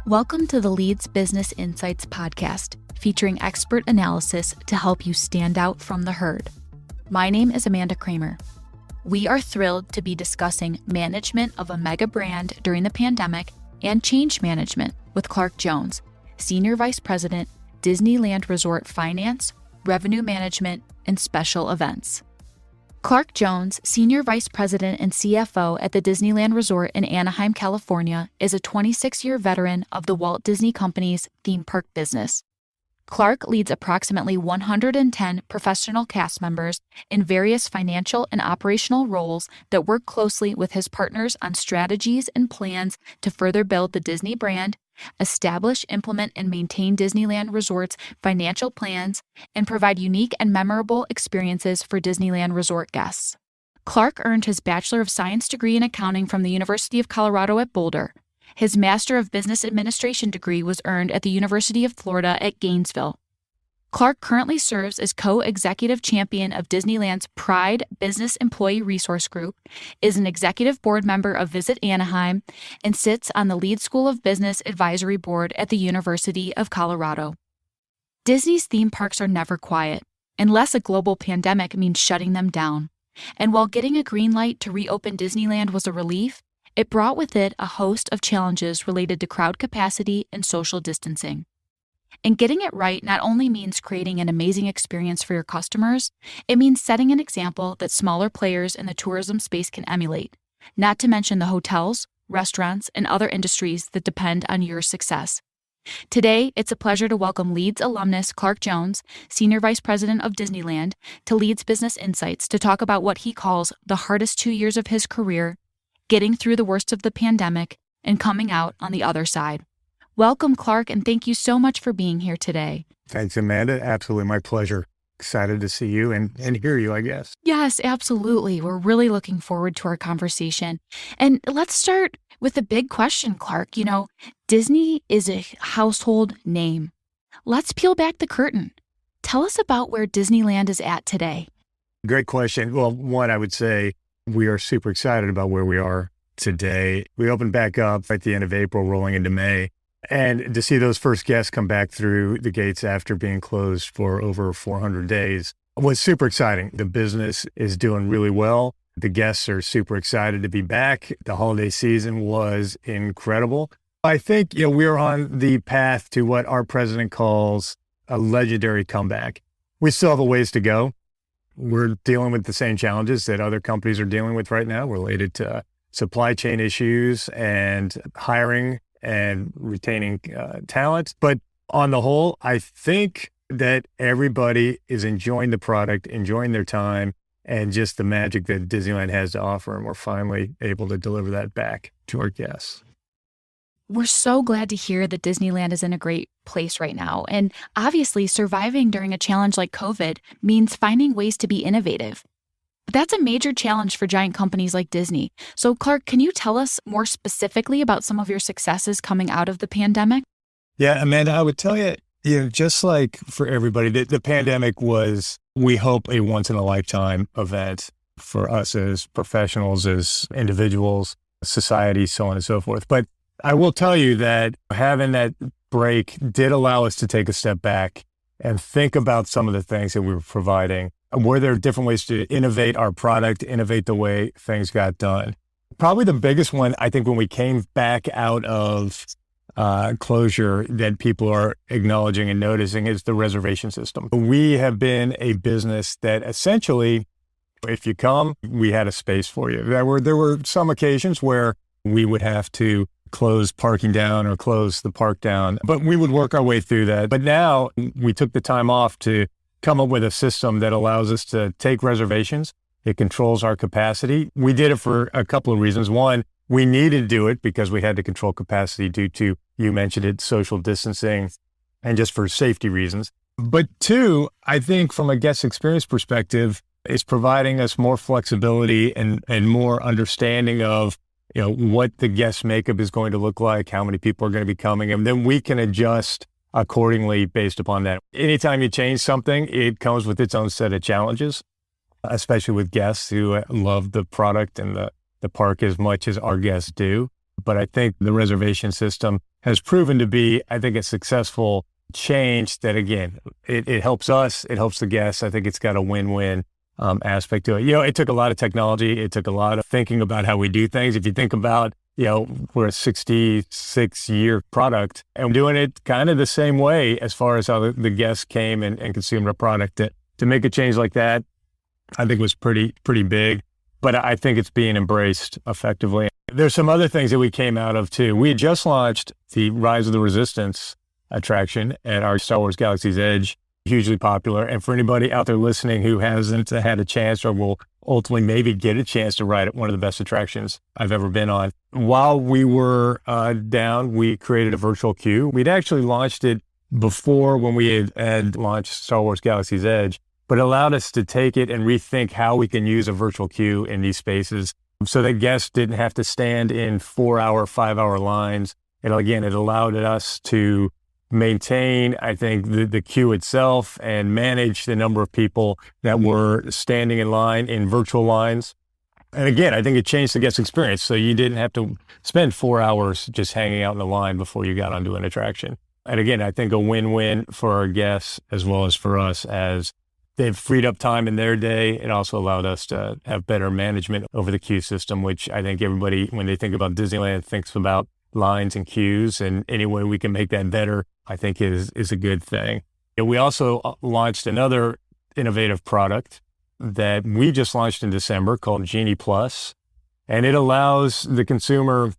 Welcome to the Leeds Business Insights podcast, featuring expert analysis to help you stand out from the herd. My name is Amanda Kramer. We are thrilled to be discussing management of a mega brand during the pandemic and change management with Clark Jones, Senior Vice President, Disneyland Resort Finance, Revenue Management, and Special Events. Clark Jones, Senior Vice President and CFO at the Disneyland Resort in Anaheim, California, is a 26-year veteran of the Walt Disney Company's theme park business. Clark leads approximately 110 professional cast members in various financial and operational roles that work closely with his partners on strategies and plans to further build the Disney brand, establish, implement, and maintain Disneyland Resorts' financial plans, and provide unique and memorable experiences for Disneyland Resort guests. Clark earned his Bachelor of Science degree in accounting from the University of Colorado at Boulder. His Master of Business Administration degree was earned at the University of Florida at Gainesville. Clark currently serves as co-executive champion of Disneyland's Pride Business Employee Resource Group, is an executive board member of Visit Anaheim, and sits on the Leeds School of Business Advisory Board at the University of Colorado. Disney's theme parks are never quiet, unless a global pandemic means shutting them down. And while getting a green light to reopen Disneyland was a relief, it brought with it a host of challenges related to crowd capacity and social distancing. And getting it right not only means creating an amazing experience for your customers, it means setting an example that smaller players in the tourism space can emulate, not to mention the hotels, restaurants, and other industries that depend on your success. Today, it's a pleasure to welcome Leeds alumnus Clark Jones, Senior Vice President of Disneyland, to Leeds Business Insights to talk about what he calls the hardest 2 years of his career, getting through the worst of the pandemic, and coming out on the other side. Welcome, Clark, and thank you so much for being here today. Thanks, Amanda. Absolutely my pleasure. Excited to see you and hear you, I guess. Yes, absolutely. We're really looking forward to our conversation. And let's start with the big question, Clark. You know, Disney is a household name. Let's peel back the curtain. Tell us about where Disneyland is at today. Great question. Well, one, I would say we are super excited about where we are today. We opened back up at the end of April, rolling into May. And to see those first guests come back through the gates after being closed for over 400 days was super exciting. The business is doing really well. The guests are super excited to be back. The holiday season was incredible. I think, we're on the path to what our president calls a legendary comeback. We still have a ways to go. We're dealing with the same challenges that other companies are dealing with right now related to supply chain issues and hiring and retaining talent. But on the whole, I think that everybody is enjoying the product, enjoying their time, and just the magic that Disneyland has to offer. And we're finally able to deliver that back to our guests. We're so glad to hear that Disneyland is in a great place right now. And obviously, surviving during a challenge like COVID means finding ways to be innovative. But that's a major challenge for giant companies like Disney. So, Clark, can you tell us more specifically about some of your successes coming out of the pandemic? Yeah, Amanda, I would tell you, just like for everybody, the pandemic was, we hope, a once-in-a-lifetime event for us as professionals, as individuals, society, so on and so forth. But I will tell you that having that break did allow us to take a step back and think about some of the things that we were providing. Were there different ways to innovate our product, innovate the way things got done? Probably the biggest one, I think, when we came back out of closure that people are acknowledging and noticing is the reservation system. We have been a business that essentially, if you come, we had a space for you. There were some occasions where we would have to close parking down or close the park down, but we would work our way through that. But now we took the time off to come up with a system that allows us to take reservations. It controls our capacity. We did it for a couple of reasons. One, we needed to do it because we had to control capacity due to, you mentioned it, social distancing and just for safety reasons. But two, I think from a guest experience perspective, it's providing us more flexibility and more understanding of what the guest makeup is going to look like, how many people are going to be coming, and then we can adjust accordingly based upon that. Anytime you change something, it comes with its own set of challenges, especially with guests who love the product and the park as much as our guests do. But I think the reservation system has proven to be, I think, a successful change that, again, it helps us, it helps the guests. I think it's got a win-win aspect to it. It took a lot of technology. It took a lot of thinking about how we do things. If you think about, we're a 66-year product and doing it kind of the same way as far as how the guests came and consumed our product. To make a change like that, I think was pretty big, but I think it's being embraced effectively. There's some other things that we came out of too. We had just launched the Rise of the Resistance attraction at our Star Wars Galaxy's Edge, hugely popular. And for anybody out there listening who hasn't had a chance or will ultimately maybe get a chance to ride it, one of the best attractions I've ever been on. While we were down, we created a virtual queue. We'd actually launched it before when we had launched Star Wars Galaxy's Edge, but it allowed us to take it and rethink how we can use a virtual queue in these spaces so that guests didn't have to stand in 4-hour, 5-hour lines. And again, it allowed us to maintain, I think, the queue itself and manage the number of people that were standing in line in virtual lines. And again, I think it changed the guest experience. So you didn't have to spend 4 hours just hanging out in the line before you got onto an attraction. And again, I think a win-win for our guests as well as for us, as they've freed up time in their day. It also allowed us to have better management over the queue system, which I think everybody, when they think about Disneyland, thinks about lines and queues, and any way we can make that better, I think is a good thing. We also launched another innovative product that we just launched in December called Genie Plus, and it allows the consumer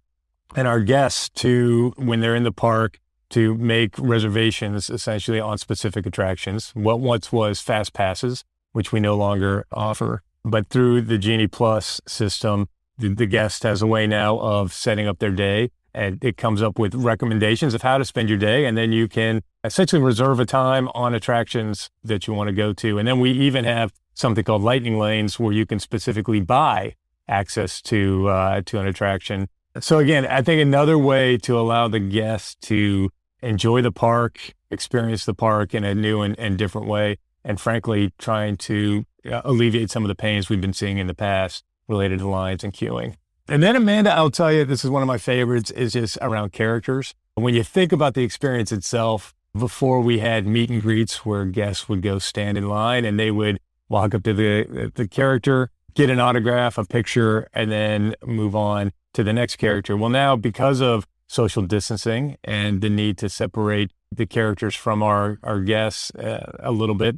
and our guests to, when they're in the park, to make reservations essentially on specific attractions. What once was fast passes, which we no longer offer, but through the Genie Plus system, the guest has a way now of setting up their day, and it comes up with recommendations of how to spend your day. And then you can essentially reserve a time on attractions that you want to go to. And then we even have something called lightning lanes where you can specifically buy access to an attraction. So again, I think another way to allow the guests to enjoy the park, experience the park in a new and different way, and frankly, trying to alleviate some of the pains we've been seeing in the past related to lines and queuing. And then, Amanda, I'll tell you, this is one of my favorites, is just around characters. When you think about the experience itself, before we had meet and greets where guests would go stand in line and they would walk up to the character, get an autograph, a picture, and then move on to the next character. Well, now, because of social distancing and the need to separate the characters from our guests a little bit,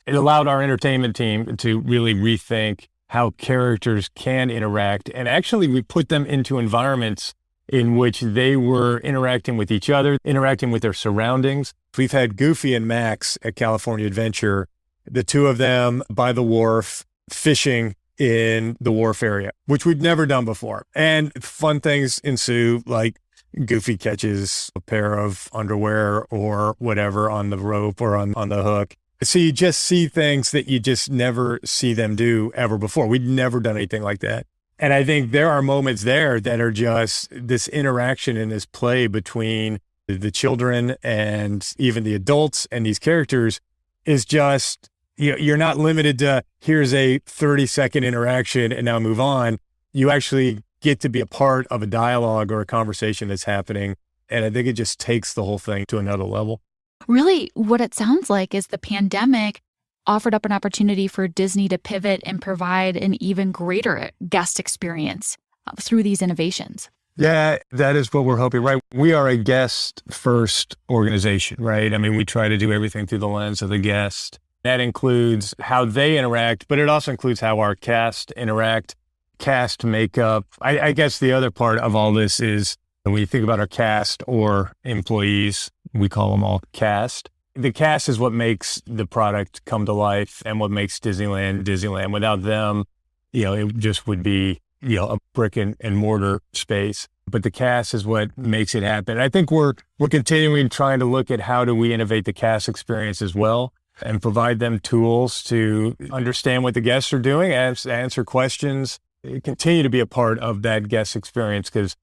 it allowed our entertainment team to really rethink how characters can interact. And actually, we put them into environments in which they were interacting with each other, interacting with their surroundings. We've had Goofy and Max at California Adventure, the two of them by the wharf, fishing in the wharf area, which we'd never done before. And fun things ensue, like Goofy catches a pair of underwear or whatever on the rope or on the hook. So you just see things that you just never see them do ever before. We'd never done anything like that. And I think there are moments there that are just this interaction and this play between the children and even the adults and these characters is just, you're not limited to here's a 30-second interaction and now move on. You actually get to be a part of a dialogue or a conversation that's happening. And I think it just takes the whole thing to another level. Really, what it sounds like is the pandemic offered up an opportunity for Disney to pivot and provide an even greater guest experience through these innovations. Yeah, that is what we're hoping, right? We are a guest-first organization, right? I mean, we try to do everything through the lens of the guest. That includes how they interact, but it also includes how our cast interact, cast makeup. I guess the other part of all this is when you think about our cast or employees, we call them all cast. The cast is what makes the product come to life and what makes Disneyland Disneyland. Without them, it just would be, a brick and mortar space. But the cast is what makes it happen. I think we're continuing trying to look at how do we innovate the cast experience as well and provide them tools to understand what the guests are doing, answer questions, continue to be a part of that guest experience. Because,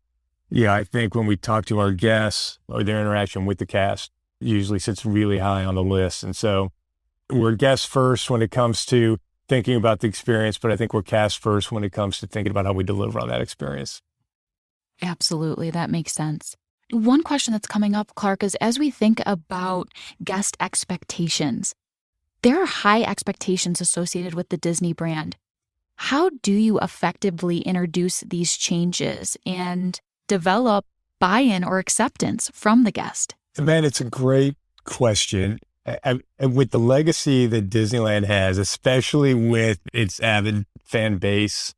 I think when we talk to our guests or their interaction with the cast, usually sits really high on the list. And so we're guests first when it comes to thinking about the experience, but I think we're cast first when it comes to thinking about how we deliver on that experience. Absolutely. That makes sense. One question that's coming up, Clark, is as we think about guest expectations, there are high expectations associated with the Disney brand. How do you effectively introduce these changes and develop buy-in or acceptance from the guest? Man, it's a great question. And with the legacy that Disneyland has, especially with its avid fan base,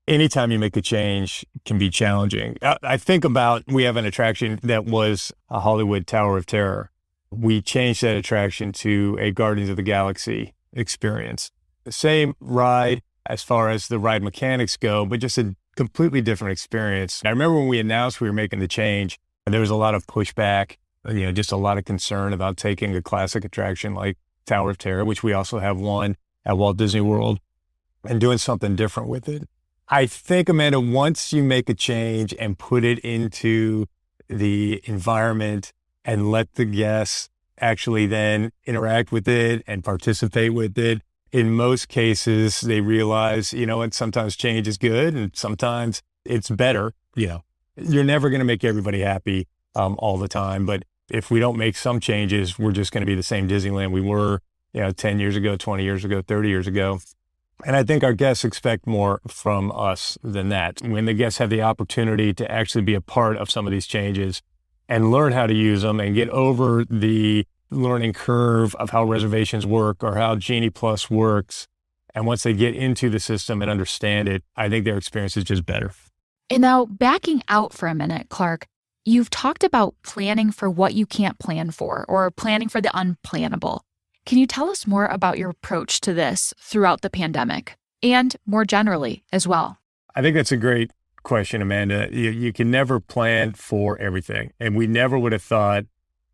anytime you make a change can be challenging. I think about, we have an attraction that was a Hollywood Tower of Terror. We changed that attraction to a Guardians of the Galaxy experience. The same ride as far as the ride mechanics go, but just a completely different experience. I remember when we announced we were making the change, there was a lot of pushback, just a lot of concern about taking a classic attraction like Tower of Terror, which we also have one at Walt Disney World, and doing something different with it. I think, Amanda, once you make a change and put it into the environment and let the guests actually then interact with it and participate with it, in most cases, they realize, and sometimes change is good and sometimes it's better. You're never going to make everybody happy all the time. But if we don't make some changes, we're just going to be the same Disneyland we were, 10 years ago, 20 years ago, 30 years ago. And I think our guests expect more from us than that. When the guests have the opportunity to actually be a part of some of these changes and learn how to use them and get over the learning curve of how reservations work or how Genie Plus works, and once they get into the system and understand it, I think their experience is just better. And now backing out for a minute, Clark, you've talked about planning for what you can't plan for or planning for the unplannable. Can you tell us more about your approach to this throughout the pandemic and more generally as well? I think that's a great question, Amanda. You can never plan for everything. And we never would have thought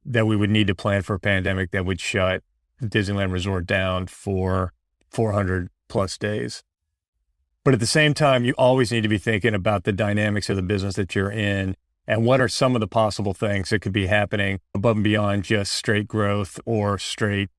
that we would need to plan for a pandemic that would shut Disneyland Resort down for 400 plus days. But at the same time, you always need to be thinking about the dynamics of the business that you're in and what are some of the possible things that could be happening above and beyond just straight growth or straight,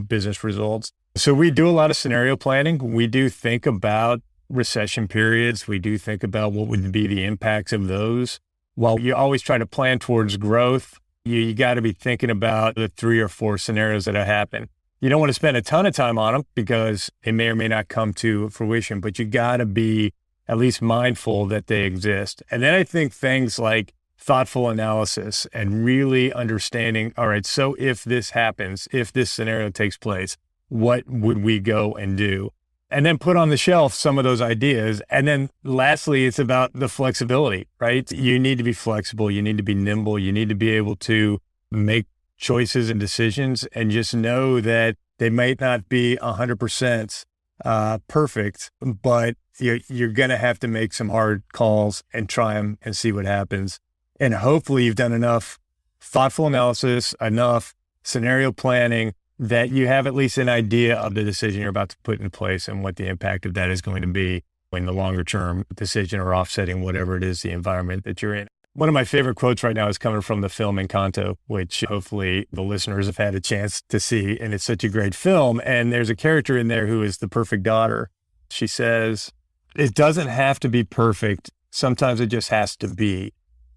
business results. So we do a lot of scenario planning. We do think about recession periods. We do think about what would be the impacts of those. While you always try to plan towards growth, you got to be thinking about the 3 or 4 scenarios that happen. You don't want to spend a ton of time on them because it may or may not come to fruition, but you got to be at least mindful that they exist. And then I think things like thoughtful analysis and really understanding, all right, so if this happens, if this scenario takes place, what would we go and do? And then put on the shelf some of those ideas. And then lastly, it's about the flexibility, right? You need to be flexible. You need to be nimble. You need to be able to make choices and decisions and just know that they might not be 100% perfect, but you're going to have to make some hard calls and try them and see what happens. And hopefully you've done enough thoughtful analysis, enough scenario planning that you have at least an idea of the decision you're about to put in place and what the impact of that is going to be in the longer term decision or offsetting whatever it is, the environment that you're in. One of my favorite quotes right now is coming from the film Encanto, which hopefully the listeners have had a chance to see. And it's such a great film. And there's a character in there who is the perfect daughter. She says, it doesn't have to be perfect. Sometimes it just has to be.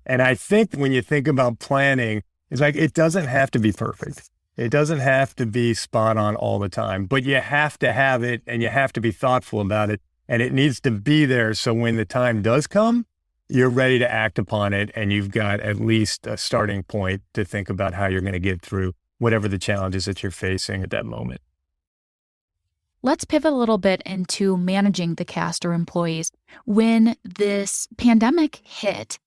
And I think when you think about planning, it's like, it doesn't have to be perfect. It doesn't have to be spot on all the time, but you have to have it and you have to be thoughtful about it. And it needs to be there. So when the time does come, you're ready to act upon it. And you've got at least a starting point to think about how you're going to get through whatever the challenges that you're facing at that moment. Let's pivot a little bit into managing the cast or employees. When this pandemic hit,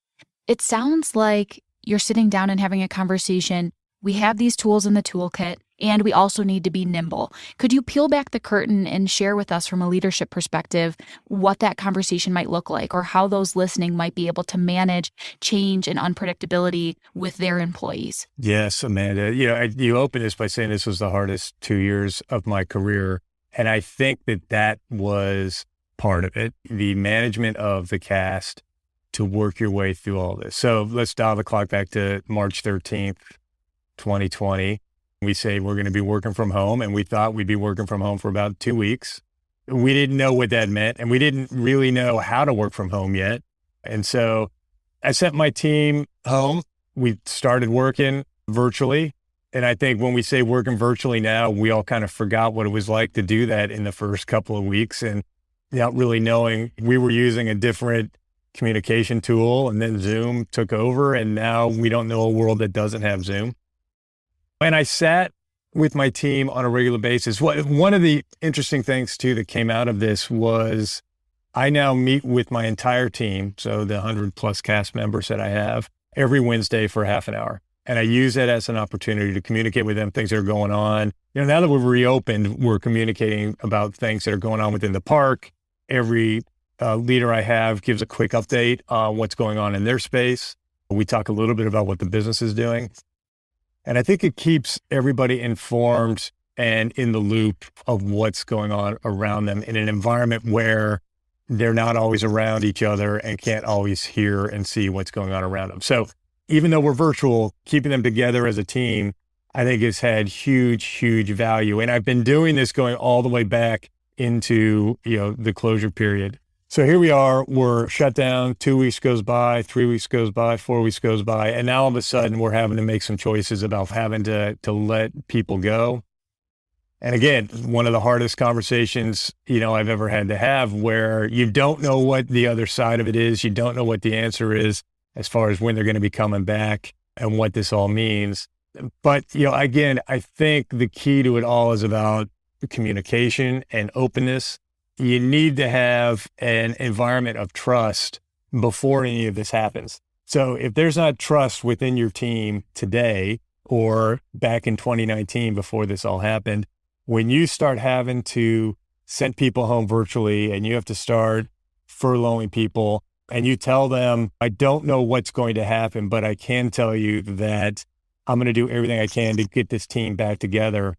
it sounds like you're sitting down and having a conversation. We have these tools in the toolkit, and we also need to be nimble. Could you peel back the curtain and share with us from a leadership perspective what that conversation might look like or how those listening might be able to manage change and unpredictability with their employees? Yes, Amanda. You opened this by saying this was the hardest 2 years of my career. And I think that was part of it, the management of the cast to work your way through all this. So let's dial the clock back to March 13th, 2020. We say we're going to be working from home, and we thought we'd be working from home for about 2 weeks. We didn't know what that meant, and we didn't really know how to work from home yet. And so I sent my team home we started working virtually. And I think when we say working virtually now, we all kind of forgot what it was like to do that in the first couple of weeks, and not really knowing we were using a different communication tool, and then Zoom took over, and now we don't know a world that doesn't have Zoom. And I sat with my team on a regular basis. One of the interesting things too that came out of this was I now meet with my entire team, so the 100+ cast members that I have, every Wednesday for half an hour. And I use that as an opportunity to communicate with them things that are going on. Now that we've reopened, we're communicating about things that are going on within the park. Every leader I have gives a quick update on what's going on in their space. We talk a little bit about what the business is doing. And I think it keeps everybody informed and in the loop of what's going on around them in an environment where they're not always around each other and can't always hear and see what's going on around them. So even though we're virtual, keeping them together as a team, I think has had huge, huge value. And I've been doing this going all the way back into, the closure period. So here we are, we're shut down, 2 weeks goes by, 3 weeks goes by, 4 weeks goes by. And now all of a sudden we're having to make some choices about having to let people go. And again, one of the hardest conversations, I've ever had to have, where you don't know what the other side of it is. You don't know what the answer is as far as when they're going to be coming back and what this all means. But, again, I think the key to it all is about communication and openness. You need to have an environment of trust before any of this happens. So if there's not trust within your team today or back in 2019 before this all happened, when you start having to send people home virtually and you have to start furloughing people and you tell them, I don't know what's going to happen, but I can tell you that I'm going to do everything I can to get this team back together.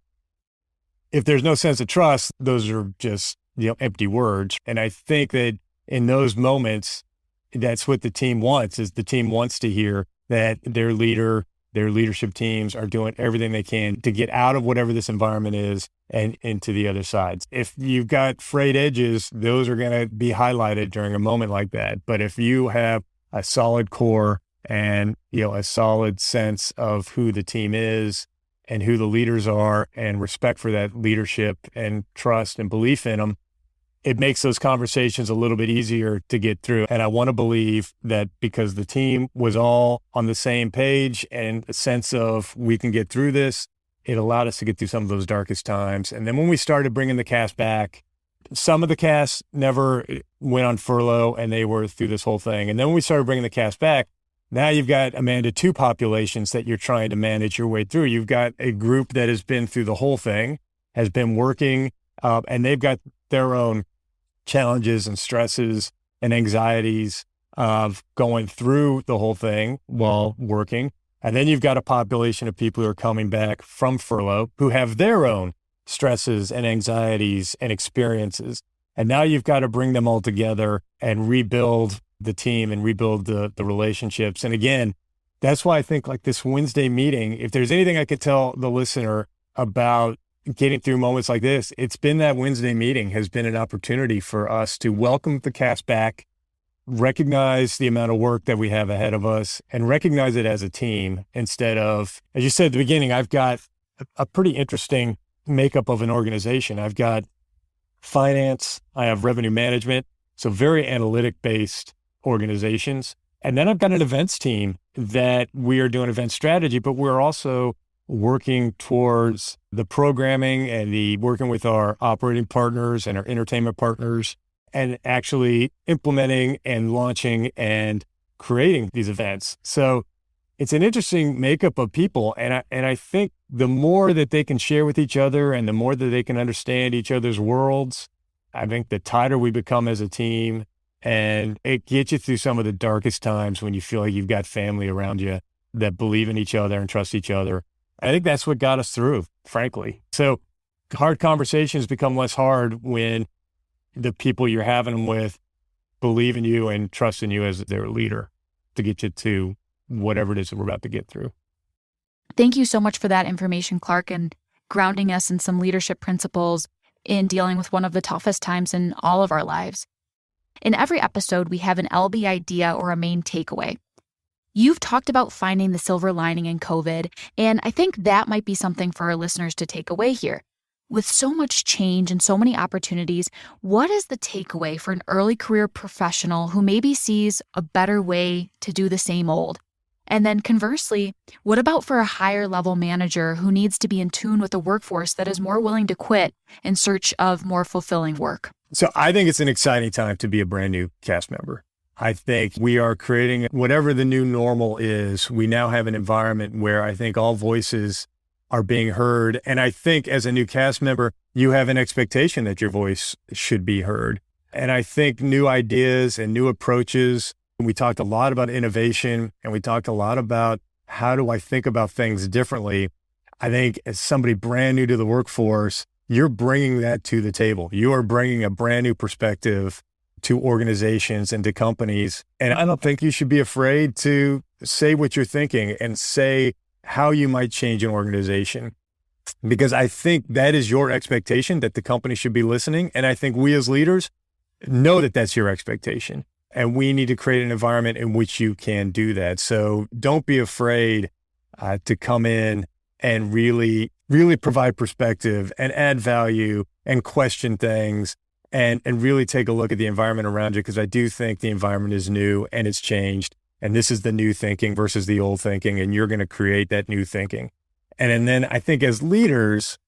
If there's no sense of trust, those are just, empty words. And I think that in those moments, that's what the team wants, is the team wants to hear that their leadership teams are doing everything they can to get out of whatever this environment is and into the other sides. If you've got frayed edges, those are going to be highlighted during a moment like that. But if you have a solid core and, a solid sense of who the team is and who the leaders are and respect for that leadership and trust and belief in them, it makes those conversations a little bit easier to get through. And I want to believe that because the team was all on the same page and a sense of we can get through this, it allowed us to get through some of those darkest times. And then when we started bringing the cast back, some of the cast never went on furlough and they were through this whole thing. And then when we started bringing the cast back, now you've got, Amanda, two populations that you're trying to manage your way through. You've got a group that has been through the whole thing, has been working, and they've got their own challenges and stresses and anxieties of going through the whole thing while working. And then you've got a population of people who are coming back from furlough who have their own stresses and anxieties and experiences. And now you've got to bring them all together and rebuild the team and rebuild the relationships. And again, that's why I think like this Wednesday meeting, if there's anything I could tell the listener about getting through moments like this, it's been that Wednesday meeting has been an opportunity for us to welcome the cast back, recognize the amount of work that we have ahead of us, and recognize it as a team instead of, as you said at the beginning, I've got a pretty interesting makeup of an organization. I've got finance, I have revenue management, so very analytic-based organizations. And then I've got an events team that we are doing event strategy, but we're also working towards the programming and the working with our operating partners and our entertainment partners and actually implementing and launching and creating these events. So it's an interesting makeup of people. And I think the more that they can share with each other and the more that they can understand each other's worlds, I think the tighter we become as a team, and it gets you through some of the darkest times when you feel like you've got family around you that believe in each other and trust each other. I think that's what got us through, frankly. So hard conversations become less hard when the people you're having them with believe in you and trust in you as their leader to get you to whatever it is that we're about to get through. Thank you so much for that information, Clark, and grounding us in some leadership principles in dealing with one of the toughest times in all of our lives. In every episode, we have an LB idea or a main takeaway. You've talked about finding the silver lining in COVID, and I think that might be something for our listeners to take away here. With so much change and so many opportunities, what is the takeaway for an early career professional who maybe sees a better way to do the same old? And then conversely, what about for a higher level manager who needs to be in tune with a workforce that is more willing to quit in search of more fulfilling work? So I think it's an exciting time to be a brand new cast member. I think we are creating whatever the new normal is. We now have an environment where I think all voices are being heard. And I think as a new cast member, you have an expectation that your voice should be heard. And I think new ideas and new approaches, we talked a lot about innovation and we talked a lot about how do I think about things differently. I think as somebody brand new to the workforce, you're bringing that to the table. You are bringing a brand new perspective to organizations and to companies. And I don't think you should be afraid to say what you're thinking and say how you might change an organization, because I think that is your expectation, that the company should be listening. And I think we as leaders know that that's your expectation. And we need to create an environment in which you can do that. So don't be afraid to come in and really provide perspective and add value and question things and really take a look at the environment around you. Because I do think the environment is new and it's changed. And this is the new thinking versus the old thinking. And you're going to create that new thinking. And then I think as leaders,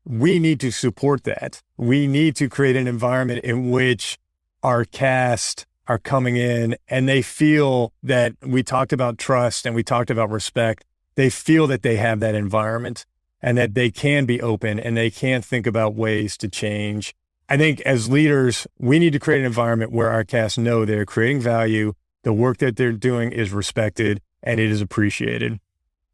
we need to support that. We need to create an environment in which our cast are coming in and they feel that we talked about trust and we talked about respect. They feel that they have that environment and that they can be open and they can think about ways to change. I think as leaders, we need to create an environment where our cast know they're creating value, the work that they're doing is respected and it is appreciated.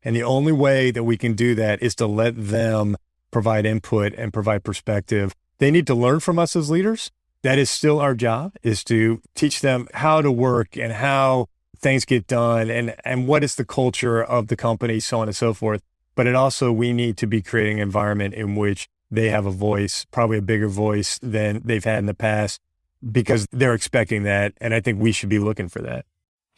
And the only way that we can do that is to let them provide input and provide perspective. They need to learn from us as leaders. That is still our job, is to teach them how to work and how things get done and what is the culture of the company, so on and so forth. But we need to be creating an environment in which they have a voice, probably a bigger voice than they've had in the past, because they're expecting that. And I think we should be looking for that.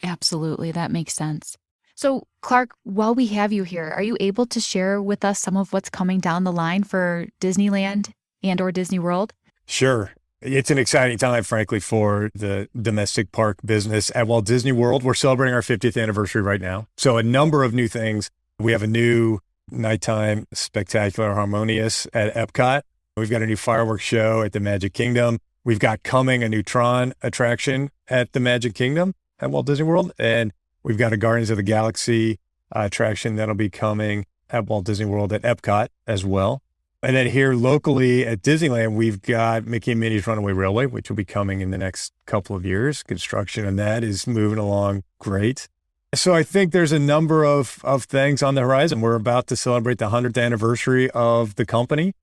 Absolutely. That makes sense. So Clark, while we have you here, are you able to share with us some of what's coming down the line for Disneyland and or Disney World? Sure. It's an exciting time, frankly, for the domestic park business at Walt Disney World. We're celebrating our 50th anniversary right now. So a number of new things. We have a new nighttime spectacular harmonious at Epcot. We've got a new fireworks show at the Magic Kingdom. We've got coming a new Tron attraction at the Magic Kingdom at Walt Disney World. And we've got a Guardians of the Galaxy attraction that'll be coming at Walt Disney World at Epcot as well. And then here locally at Disneyland, we've got Mickey and Minnie's Runaway Railway, which will be coming in the next couple of years. Construction on that is moving along great. So I think there's a number of things on the horizon. We're about to celebrate the 100th anniversary of the company.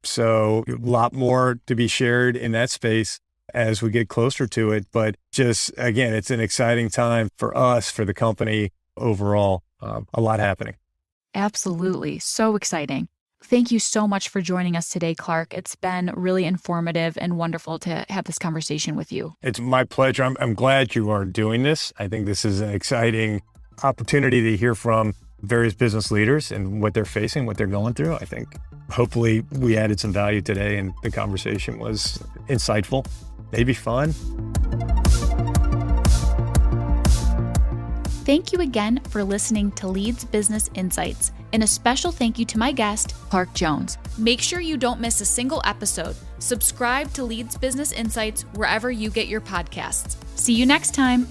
So a lot more to be shared in that space as we get closer to it. But just, again, it's an exciting time for us, for the company overall. A lot happening. Absolutely. So exciting. Thank you so much for joining us today, Clark. It's been really informative and wonderful to have this conversation with you. It's my pleasure. I'm glad you are doing this. I think this is an exciting opportunity to hear from various business leaders and what they're facing, what they're going through. I think hopefully we added some value today and the conversation was insightful, maybe fun. Thank you again for listening to Leeds Business Insights, and a special thank you to my guest, Clark Jones. Make sure you don't miss a single episode. Subscribe to Leeds Business Insights wherever you get your podcasts. See you next time.